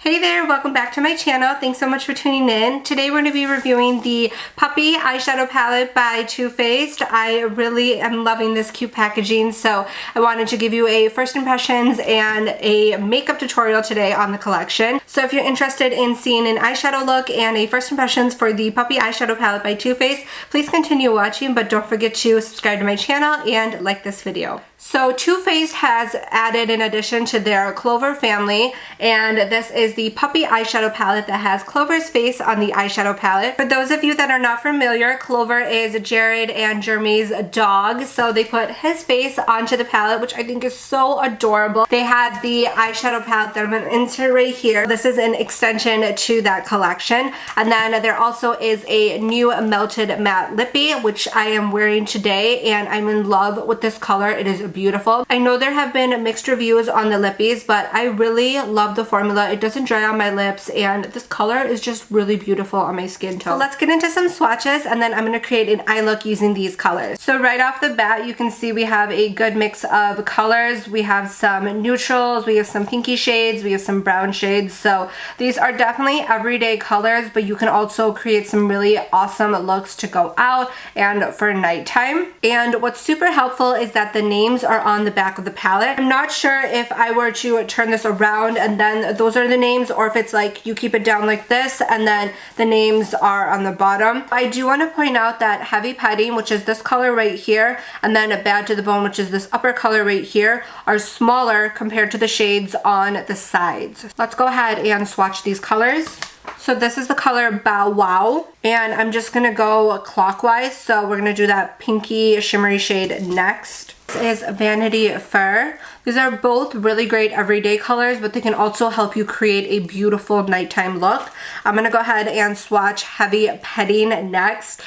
Hey there, welcome back to my channel. Thanks so much for tuning in. Today we're going to be reviewing the Puppy Eyeshadow Palette by Too Faced. I really am loving this cute packaging, so I wanted to give you a first impressions and a makeup tutorial today on the collection. So if you're interested in seeing an eyeshadow look and a first impressions for the Puppy Eyeshadow Palette by Too Faced, please continue watching, but don't forget to subscribe to my channel and like this video. So Too Faced has added an addition to their Clover family, and this is the Puppy Eyeshadow Palette that has Clover's face on the eyeshadow palette. For those of you that are not familiar, Clover is Jared and Jeremy's dog, so they put his face onto the palette, which I think is so adorable. They had the eyeshadow palette that I'm going to insert right here. This is an extension to that collection. And then there also is a new melted matte lippy, which I am wearing today, and I'm in love with this color. It is beautiful. I know there have been mixed reviews on the lippies, but I really love the formula. It doesn't dry on my lips, and this color is just really beautiful on my skin tone. So let's get into some swatches, and then I'm going to create an eye look using these colors. So right off the bat, you can see we have a good mix of colors. We have some neutrals, we have some pinky shades, we have some brown shades. So these are definitely everyday colors, but you can also create some really awesome looks to go out and for nighttime. And what's super helpful is that the names are on the back of the palette. I'm not sure if I were to turn this around and then those are the names, or if it's like you keep it down like this and then the names are on the bottom. I do want to point out that Heavy Petting, which is this color right here, and then Bad to the Bone, which is this upper color right here, are smaller compared to the shades on the sides. Let's go ahead and swatch these colors. So this is the color Bow Wow, and I'm just gonna go clockwise, so we're gonna do that pinky shimmery shade next. This is Vanity Fair. These are both really great everyday colors, but they can also help you create a beautiful nighttime look. I'm gonna go ahead and swatch Heavy Petting next.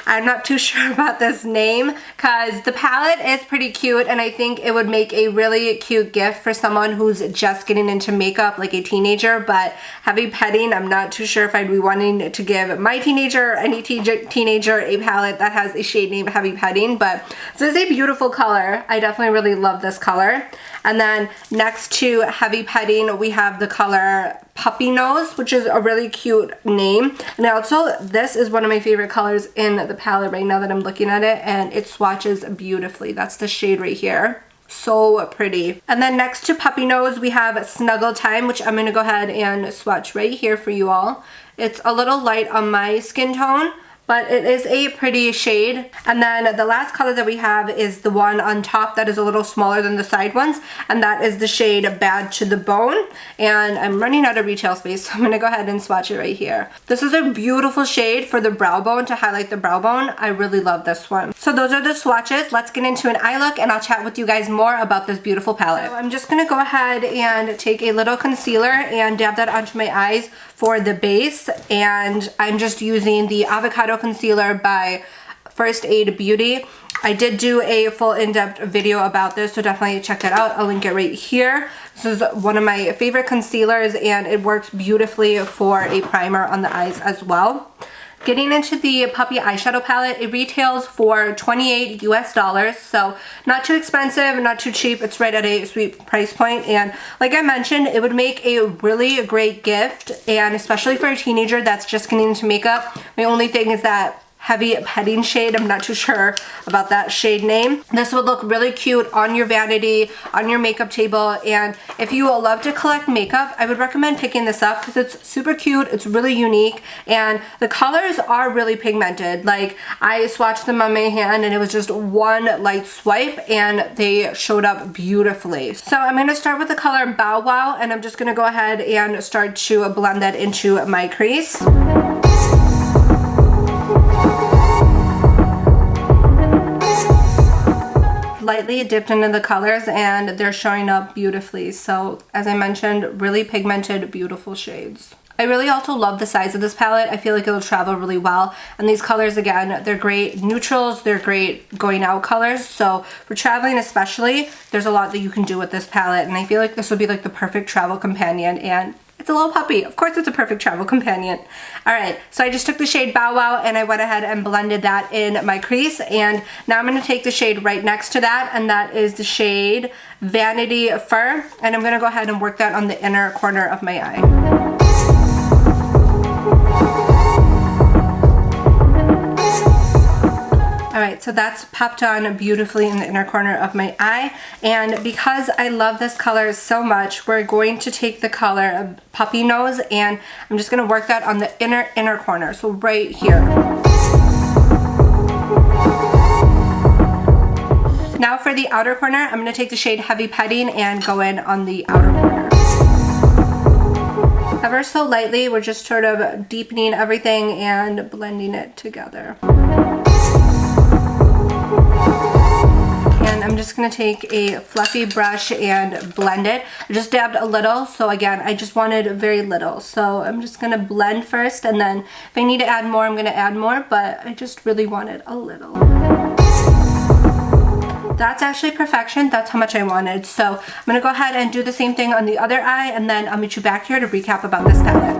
I'm not too sure about this name because the palette is pretty cute, and I think it would make a really cute gift for someone who's just getting into makeup, like a teenager. But Heavy Petting, I'm not too sure if I'd be wanting to give my teenager or any teenager a palette that has a shade named Heavy Petting, but this is a beautiful color. I definitely really love this color. And then next to Heavy Petting, we have the color Puppy Nose, which is a really cute name. And also, this is one of my favorite colors in the palette right now that I'm looking at it, and it swatches beautifully. That's the shade right here. So pretty. And then next to Puppy Nose, we have Snuggle Time, which I'm going to go ahead and swatch right here for you all. It's a little light on my skin tone, but it is a pretty shade. And then the last color that we have is the one on top that is a little smaller than the side ones, and that is the shade Bad to the Bone. And I'm running out of retail space, so I'm gonna go ahead and swatch it right here. This is a beautiful shade for the brow bone, to highlight the brow bone. I really love this one. So those are the swatches. Let's get into an eye look, and I'll chat with you guys more about this beautiful palette. So I'm just gonna go ahead and take a little concealer and dab that onto my eyes for the base, and I'm just using the Avocado Concealer by First Aid Beauty. I did do a full in-depth video about this, so definitely check that out. I'll link it right here. This is one of my favorite concealers, and it works beautifully for a primer on the eyes as well. Getting into the Puppy Eyeshadow Palette, it retails for $28 US, so not too expensive, not too cheap. It's right at a sweet price point, and like I mentioned, it would make a really great gift, and especially for a teenager that's just getting into makeup. My only thing is that Heavy Petting shade, I'm not too sure about that shade name. This would look really cute on your vanity, on your makeup table, and if you love to collect makeup, I would recommend picking this up because it's super cute, it's really unique, and the colors are really pigmented. Like, I swatched them on my hand and it was just one light swipe and they showed up beautifully. So I'm going to start with the color Bow Wow, and I'm just going to go ahead and start to blend that into my crease. Lightly dipped into the colors, and they're showing up beautifully. So as I mentioned, really pigmented, beautiful shades. I really also love the size of this palette. I feel like it'll travel really well. And these colors, again, they're great neutrals, they're great going out colors. So for traveling especially, there's a lot that you can do with this palette, and I feel like this would be like the perfect travel companion, and It's a little puppy. Of course it's a perfect travel companion. Alright, so I just took the shade Bow Wow and I went ahead and blended that in my crease. And now I'm going to take the shade right next to that, and that is the shade Vanity Fur. And I'm going to go ahead and work that on the inner corner of my eye. Alright, so that's popped on beautifully in the inner corner of my eye, and because I love this color so much, we're going to take the color Puppy Nose and I'm just going to work that on the inner corner, so right here. Now for the outer corner, I'm going to take the shade Heavy Petting and go in on the outer corner. Ever so lightly, we're just sort of deepening everything and blending it together. And I'm just going to take a fluffy brush and blend it. I just dabbed a little, so again, I just wanted very little. So I'm just going to blend first, and then if I need to add more, I'm going to add more, but I just really wanted a little. That's actually perfection. That's how much I wanted. So I'm going to go ahead and do the same thing on the other eye, and then I'll meet you back here to recap about this palette.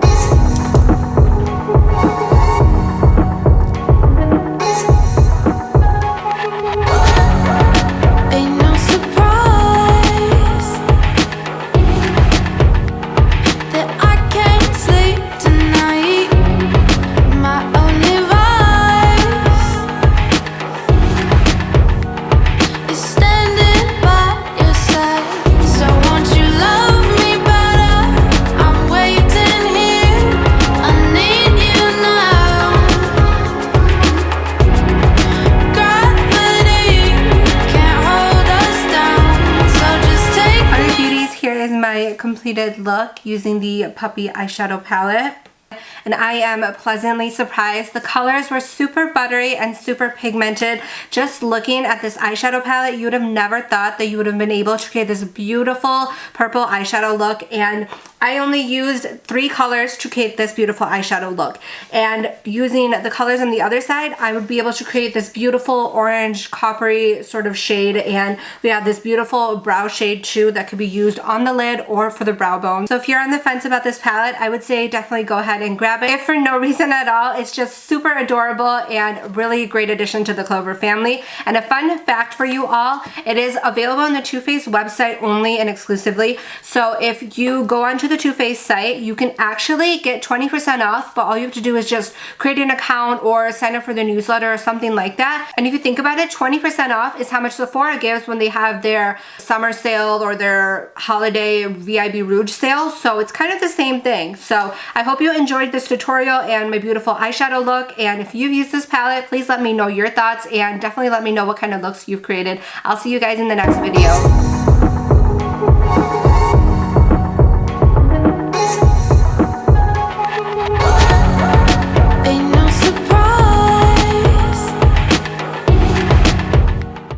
Completed look using the Puppy eyeshadow palette, and I am pleasantly surprised. The colors were super buttery and super pigmented. Just looking at this eyeshadow palette, you would have never thought that you would have been able to create this beautiful purple eyeshadow look, and I only used 3 colors to create this beautiful eyeshadow look. And using the colors on the other side, I would be able to create this beautiful orange coppery sort of shade, and we have this beautiful brow shade too that could be used on the lid or for the brow bone. So if you're on the fence about this palette, I would say definitely go ahead and grab it. If for no reason at all, it's just super adorable and really great addition to the Clover family. And a fun fact for you all, it is available on the Too Faced website only and exclusively. So if you go onto the Too Faced site, you can actually get 20% off, but all you have to do is just create an account or sign up for the newsletter or something like that. And if you think about it, 20% off is how much Sephora gives when they have their summer sale or their holiday VIB Rouge sale. So it's kind of the same thing. So I hope you enjoyed this tutorial and my beautiful eyeshadow look. And if you've used this palette, please let me know your thoughts and definitely let me know what kind of looks you've created. I'll see you guys in the next video.